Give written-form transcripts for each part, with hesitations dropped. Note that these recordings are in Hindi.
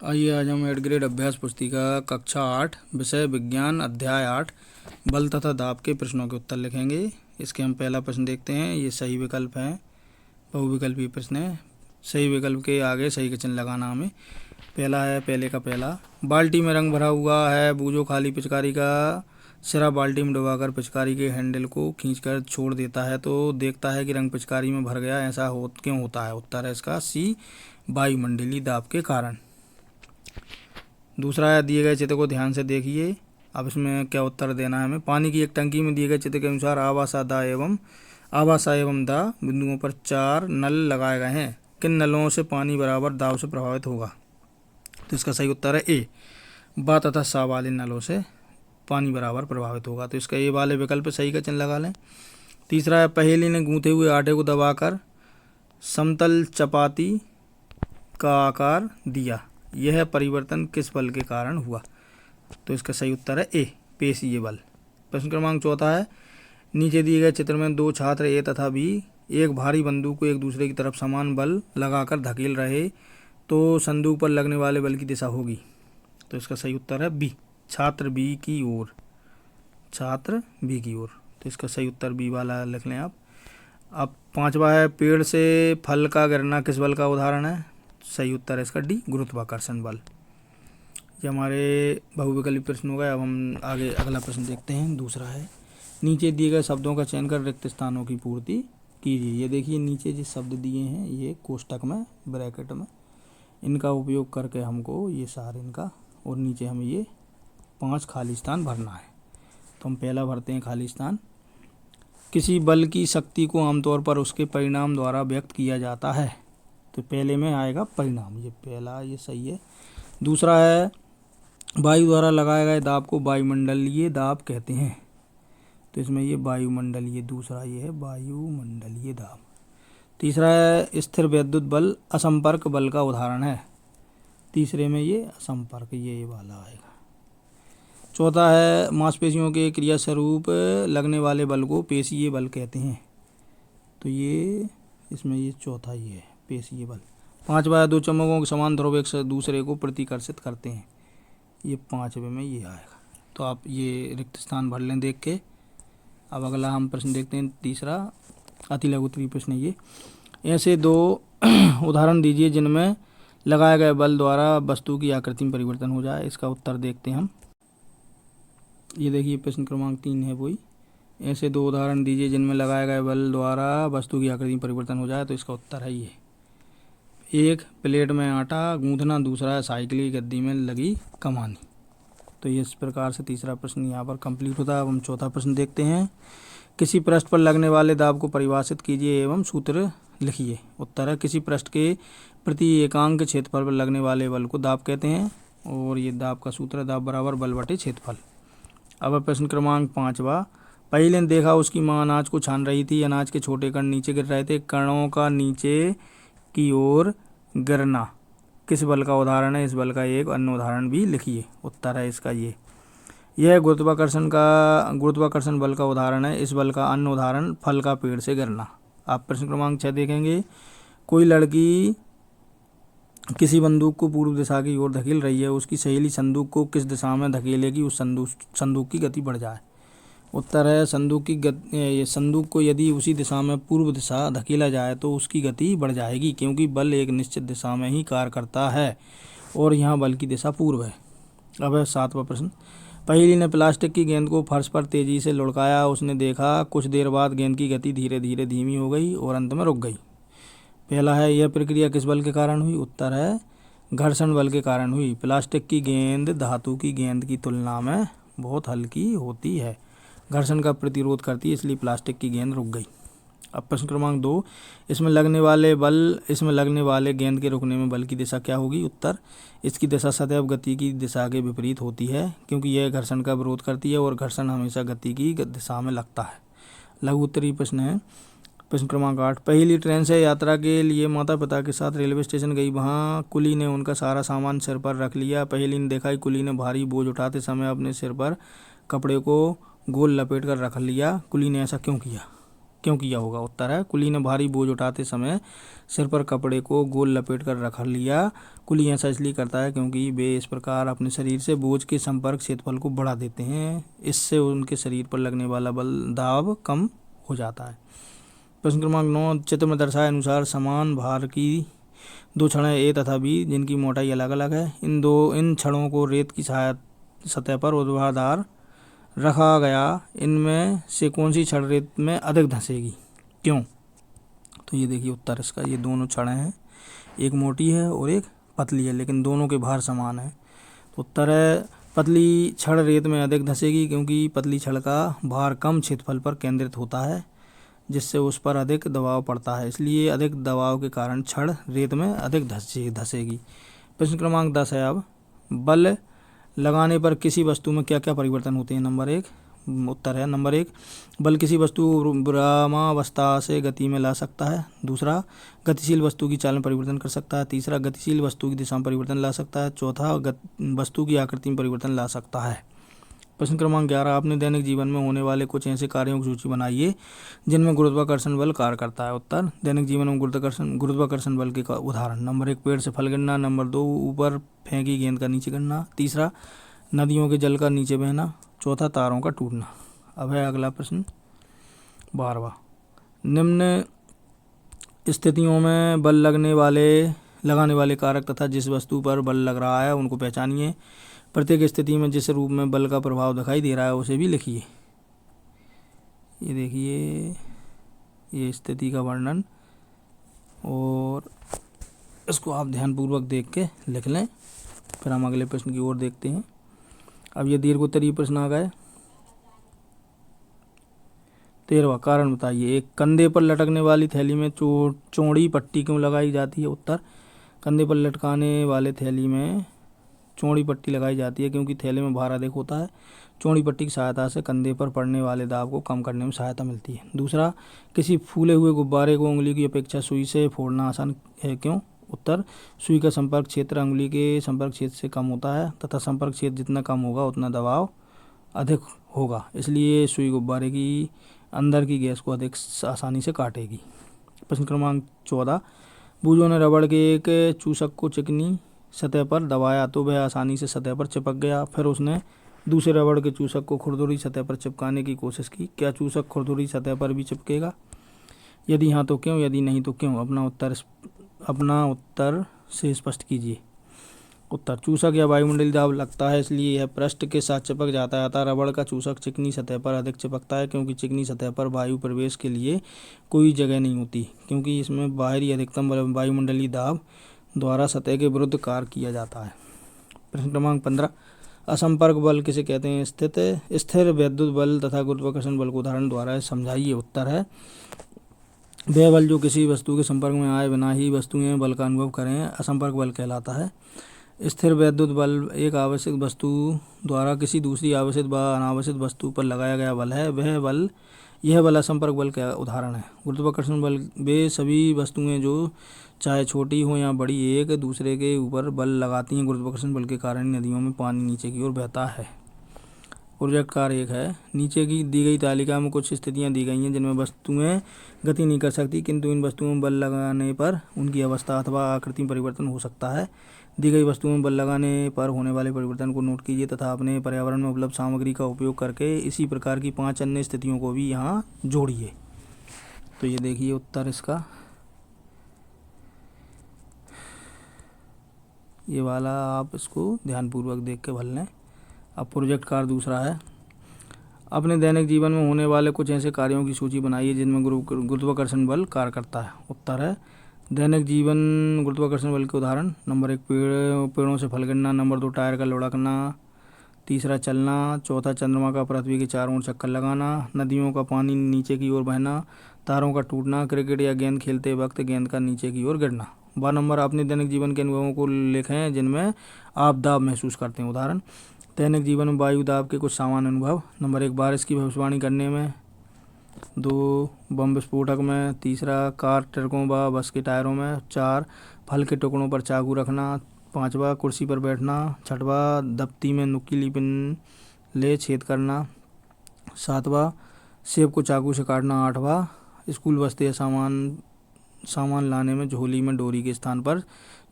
आइए आज हम 8 ग्रेड अभ्यास पुस्तिका कक्षा 8 विषय विज्ञान अध्याय 8 बल तथा दाब के प्रश्नों के उत्तर लिखेंगे। इसके हम पहला प्रश्न देखते हैं। ये सही विकल्प है, बहुविकल्पीय प्रश्न है। सही विकल्प के आगे सही का चिन्ह लगाना हमें। पहला है, पहले का पहला, बाल्टी में रंग भरा हुआ है। बूझो खाली पिचकारी का सिरा बाल्टी में डुबाकर पिचकारी के हैंडल को खींचकर छोड़ देता है तो देखता है कि रंग पिचकारी में भर गया। ऐसा क्यों होता है? उत्तर है इसका सी, वायुमंडलीय दाब के कारण। दूसरा है, दिए गए चित्र को ध्यान से देखिए। अब इसमें क्या उत्तर देना है हमें। पानी की एक टंकी में दिए गए चित्र के अनुसार आवासा एवं दा बिंदुओं पर 4 नल लगाए गए हैं। किन नलों से पानी बराबर दाब से प्रभावित होगा? तो इसका सही उत्तर है ए, बा तथा सा वाले नलों से पानी बराबर प्रभावित होगा। तो इसका ए वाले विकल्प सही का चिन्ह लगा लें। तीसरा है, पहेली ने गूंथे हुए आटे को दबाकर समतल चपाती का आकार दिया। यह परिवर्तन किस बल के कारण हुआ? तो इसका सही उत्तर है ए, पेशीय बल। प्रश्न क्रमांक चौथा है, नीचे दिए गए चित्र में दो छात्र ए तथा बी एक भारी बंदूक को एक दूसरे की तरफ समान बल लगाकर धकेल रहे तो संदूक पर लगने वाले बल की दिशा होगी। तो इसका सही उत्तर है बी, छात्र बी की ओर। तो इसका सही उत्तर बी वाला लिख लें आप। अब पांचवा है, पेड़ से फल का गिरना किस बल का उदाहरण है? सही उत्तर है इसका डी, गुरुत्वाकर्षण बल। ये हमारे बहुविकल्पी प्रश्न हो गए। अब हम आगे अगला प्रश्न देखते हैं। दूसरा है, नीचे दिए गए शब्दों का चयन कर रिक्त स्थानों की पूर्ति कीजिए। ये देखिए, नीचे जिस शब्द दिए हैं ये कोष्टक में, ब्रैकेट में, इनका उपयोग करके हमको ये सारे इनका और नीचे हमें ये 5 खाली स्थान भरना है। तो हम पहला भरते हैं खाली स्थान। किसी बल की शक्ति को आमतौर पर उसके परिणाम द्वारा व्यक्त किया जाता है। तो पहले में आएगा परिणाम, ये पहला, ये सही है। दूसरा है, वायु द्वारा लगाए गए दाब को वायुमंडलीय दाब कहते हैं। तो इसमें ये वायुमंडलीय, दूसरा ये है वायुमंडलीय दाब। तीसरा है, स्थिर विद्युत बल असंपर्क बल का उदाहरण है। तीसरे में ये असंपर्क, ये वाला आएगा। चौथा है, मांसपेशियों के क्रिया स्वरूप लगने वाले बल को पेशीय बल कहते हैं। तो ये इसमें ये चौथा ये है, पेशीय बल। पांचवा, दो चुंबकों के समान ध्रुव एक दूसरे को प्रतिकर्षित करते हैं। ये पांचवे में ये आएगा। तो आप ये रिक्त स्थान भर लें देख के। अब अगला हम प्रश्न देखते हैं। तीसरा अति लघु उत्तरीय प्रश्न। ये ऐसे दो उदाहरण दीजिए जिनमें लगाए गए बल द्वारा वस्तु की आकृति में परिवर्तन हो जाए। इसका उत्तर देखते हैं हम। ये देखिए, प्रश्न क्रमांक 3 है वही। ऐसे दो उदाहरण दीजिए जिनमें लगाए गए बल द्वारा वस्तु की आकृति में परिवर्तन हो जाए। तो इसका उत्तर है ये, एक प्लेट में आटा गूंथना, दूसरा है साइकिल की गद्दी में लगी कमानी। तो ये इस प्रकार से तीसरा प्रश्न यहाँ पर कंप्लीट होता है। अब हम चौथा प्रश्न देखते हैं। किसी पृष्ठ पर लगने वाले दाब को परिभाषित कीजिए एवं सूत्र लिखिए। उत्तर है, किसी पृष्ठ के प्रति एकांक क्षेत्रफल पर लगने वाले बल को दाब कहते हैं और ये दाब का सूत्र है दाब बराबर बल बटे क्षेत्रफल। अब प्रश्न क्रमांक 5वां, पहले ने देखा उसकी माँ अनाज को छान रही थी। अनाज के छोटे कण नीचे गिर रहे थे। कणों का नीचे की ओर गिरना किस बल का उदाहरण है? इस बल का एक अन्य उदाहरण भी लिखिए। उत्तर है इसका ये, यह गुरुत्वाकर्षण बल का उदाहरण है। इस बल का अन्य उदाहरण फल का पेड़ से गिरना। आप प्रश्न क्रमांक 6 देखेंगे। कोई लड़की किसी बंदूक को पूर्व दिशा की ओर धकेल रही है। उसकी सहेली संदूक को किस दिशा में धकेलेगी उस संदूक की गति बढ़ जाए? उत्तर है, संदूक को यदि उसी दिशा में पूर्व दिशा धकेला जाए तो उसकी गति बढ़ जाएगी, क्योंकि बल एक निश्चित दिशा में ही कार्य करता है और यहाँ बल की दिशा पूर्व है। अब है 7वां प्रश्न। पहेली ने प्लास्टिक की गेंद को फर्श पर तेजी से लुढ़काया। उसने देखा कुछ देर बाद गेंद की गति धीरे धीरे धीमी हो गई और अंत में रुक गई। पहला है, यह प्रक्रिया किस बल के कारण हुई? उत्तर है, घर्षण बल के कारण हुई। प्लास्टिक की गेंद धातु की गेंद की तुलना में बहुत हल्की होती है, घर्षण का प्रतिरोध करती है, इसलिए प्लास्टिक की गेंद रुक गई। अब प्रश्न क्रमांक 2, इसमें लगने वाले गेंद के रुकने में बल की दिशा क्या होगी? उत्तर, इसकी दिशा सदैव गति की दिशा के विपरीत होती है, क्योंकि यह घर्षण का विरोध करती है और घर्षण हमेशा गति की दिशा में लगता है। लघु उत्तरीय प्रश्न है। प्रश्न क्रमांक 8, पहली ट्रेन से यात्रा के लिए माता पिता के साथ रेलवे स्टेशन गई। वहाँ कुली ने उनका सारा सामान सिर पर रख लिया। पहली ने देखा कि कुली ने भारी बोझ उठाते समय अपने सिर पर कपड़े को गोल लपेट कर रख लिया। कुली ने ऐसा क्यों किया? क्यों किया होगा? उत्तर है कुली ने भारी बोझ उठाते समय सिर पर कपड़े को गोल लपेट कर रख लिया। कुली ऐसा इसलिए करता है क्योंकि वे इस प्रकार अपने शरीर से बोझ के संपर्क क्षेत्रफल को बढ़ा देते हैं। इससे उनके शरीर पर लगने वाला बल दाब कम हो जाता है। प्रश्न क्रमांक 9, चित्र में दर्शाए अनुसार समान भार की दो छड़ें ए तथा बी जिनकी मोटाई अलग अलग है। इन छड़ों को रेत की सतह पर ऊर्ध्वाधर रखा गया। इनमें से कौन सी छड़ रेत में अधिक धंसेगी? क्यों? तो ये देखिए उत्तर इसका, ये दोनों छड़ें हैं, एक मोटी है और एक पतली है, लेकिन दोनों के भार समान है। तो उत्तर है पतली छड़ रेत में अधिक धंसेगी क्योंकि पतली छड़ का भार कम क्षेत्रफल पर केंद्रित होता है, जिससे उस पर अधिक दबाव पड़ता है। इसलिए अधिक दबाव के कारण छड़ रेत में अधिक धंसेगी। प्रश्न क्रमांक 10 है अब, बल लगाने पर किसी वस्तु में क्या क्या परिवर्तन होते हैं? नंबर 1 उत्तर है नंबर 1, बल किसी वस्तु को विरामावस्था से गति में ला सकता है। दूसरा, गतिशील वस्तु की चाल में परिवर्तन कर सकता है। तीसरा, गतिशील वस्तु की दिशा में परिवर्तन ला सकता है। चौथा, वस्तु की आकृति में परिवर्तन ला सकता है। प्रश्न क्रमांक 11, आपने दैनिक जीवन में होने वाले कुछ ऐसे कार्यों की सूची बनाइए जिनमें गुरुत्वाकर्षण बल कार्य करता है। उत्तर, दैनिक जीवन में गुरुत्वाकर्षण बल के उदाहरण। नंबर 1, पेड़ से फल गिरना। नंबर 2, ऊपर फेंकी गेंद का नीचे गिरना। तीसरा, नदियों के जल का नीचे बहना। चौथा, तारों का टूटना। अब है अगला प्रश्न 12वां, निम्न स्थितियों में बल लगाने वाले कारक तथा जिस वस्तु पर बल लग रहा है उनको पहचानिए। प्रत्येक स्थिति में जिस रूप में बल का प्रभाव दिखाई दे रहा है उसे भी लिखिए। ये देखिए, ये स्थिति का वर्णन, और इसको आप ध्यानपूर्वक देख के लिख लें। फिर हम अगले प्रश्न की ओर देखते हैं। अब ये दीर्घोत्तरीय प्रश्न आ गए। 13वां, कारण बताइए। एक, कंधे पर लटकने वाली थैली में चौड़ी पट्टी क्यों लगाई जाती है? उत्तर, कंधे पर लटकाने वाले थैली में चौड़ी पट्टी लगाई जाती है क्योंकि थैले में भार अधिक होता है। चौड़ी पट्टी की सहायता से कंधे पर पड़ने वाले दाब को कम करने में सहायता मिलती है। दूसरा, किसी फूले हुए गुब्बारे को उंगली की अपेक्षा सुई से फोड़ना आसान है। क्यों? उत्तर, सुई का संपर्क क्षेत्र अंगुली के संपर्क क्षेत्र से कम होता है तथा संपर्क क्षेत्र जितना कम होगा उतना दबाव अधिक होगा, इसलिए सुई गुब्बारे की अंदर की गैस को अधिक आसानी से काटेगी। प्रश्न क्रमांक 14, बूझों ने रबड़ के एक चूसक को चिकनी सतह पर दबाया तो वह आसानी से सतह पर चिपक गया। फिर उसने दूसरे रबड़ के चूसक को खुरदुरी सतह पर चिपकाने की कोशिश की। क्या चूसक खुरदुरी सतह पर भी चिपकेगा? यदि हाँ तो क्यों? यदि नहीं तो क्यों? अपना उत्तर से स्पष्ट कीजिए। उत्तर, चूसक या वायुमंडलीय दाब लगता है इसलिए यह पृष्ठ के साथ चिपक जाता है। अतः रबड़ का चूसक चिकनी सतह पर अधिक चिपकता है क्योंकि चिकनी सतह पर वायु प्रवेश के लिए कोई जगह नहीं होती, क्योंकि इसमें बाहरी अधिकतम वायुमंडलीय दाब द्वारा सतह के विरुद्ध कार्य किया जाता है। प्रश्न क्रमांक 15, असंपर्क बल किसे कहते हैं? स्थिर विद्युत बल तथा गुरुत्वाकर्षण बल को उदाहरण द्वारा समझाइए। उत्तर है, वह बल जो किसी वस्तु के संपर्क में आए बिना ही वस्तुएं बल का अनुभव करें असंपर्क बल कहलाता है। स्थिर विद्युत बल एक आवश्यक वस्तु द्वारा किसी दूसरी आवश्यक व अनावश्यक वस्तु पर लगाया गया बल है। यह बल असंपर्क बल का उदाहरण है। गुरुत्वाकर्षण बल वे सभी वस्तुएं जो चाहे छोटी हो या बड़ी एक दूसरे के ऊपर बल लगाती हैं। गुरुत्वाकर्षण बल के कारण नदियों में पानी नीचे की ओर बहता है। प्रोजेक्ट कार्य 1 है, नीचे की दी गई तालिका में कुछ स्थितियां दी गई हैं जिनमें वस्तुएं गति नहीं कर सकती, किंतु इन वस्तुओं में बल लगाने पर उनकी अवस्था अथवा आकृति में परिवर्तन हो सकता है। दी गई वस्तुओं में बल लगाने पर होने वाले परिवर्तन को नोट कीजिए तथा अपने पर्यावरण में उपलब्ध सामग्री का उपयोग करके इसी प्रकार की 5 अन्य स्थितियों को भी यहाँ जोड़िए। तो ये देखिए उत्तर इसका, ये वाला आप इसको ध्यानपूर्वक देख के भर लें। अब प्रोजेक्ट कार्य दूसरा है, अपने दैनिक जीवन में होने वाले कुछ ऐसे कार्यों की सूची बनाइए जिनमें गुरुत्वाकर्षण बल कार्य करता है। उत्तर है, दैनिक जीवन गुरुत्वाकर्षण बल के उदाहरण। नंबर 1, पेड़ों से फल गिरना। नंबर 2, टायर का लुढ़कना। तीसरा, चलना। चौथा, चंद्रमा का पृथ्वी के चारों ओर चक्कर लगाना। नदियों का पानी नीचे की ओर बहना। तारों का टूटना। क्रिकेट या गेंद खेलते वक्त गेंद का नीचे की ओर गिरना। 12 नंबर, अपने दैनिक जीवन के अनुभवों को लिखें जिनमें आप दाब महसूस करते हैं। उदाहरण, दैनिक जीवन में वायु दाब के कुछ सामान्य अनुभव। नंबर 1, बारिश की भविष्यवाणी करने में। 2, बम विस्फोटक में। तीसरा, कार, ट्रकों व बस के टायरों में। 4, फल के टुकड़ों पर चाकू रखना। 5वां, कुर्सी पर बैठना। 6वां, दफ्ती में नुकीली पिन ले छेद करना। 7वां, सेब को चाकू से काटना। 8वां, स्कूल बस्ते या सामान लाने में झोली में डोरी के स्थान पर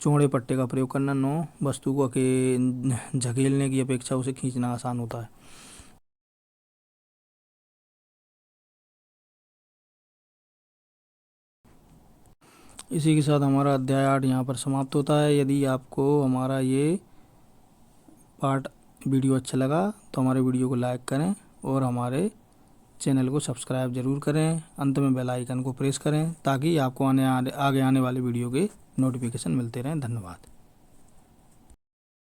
चौड़े पट्टे का प्रयोग करना। 9 वस्तु को झकेलने की अपेक्षा उसे खींचना आसान होता है। इसी के साथ हमारा अध्याय 8 यहाँ पर समाप्त होता है। यदि आपको हमारा ये पार्ट वीडियो अच्छा लगा तो हमारे वीडियो को लाइक करें और हमारे चैनल को सब्सक्राइब ज़रूर करें। अंत में बेल आइकन को प्रेस करें ताकि आपको आगे आने वाले वीडियो के नोटिफिकेशन मिलते रहें। धन्यवाद।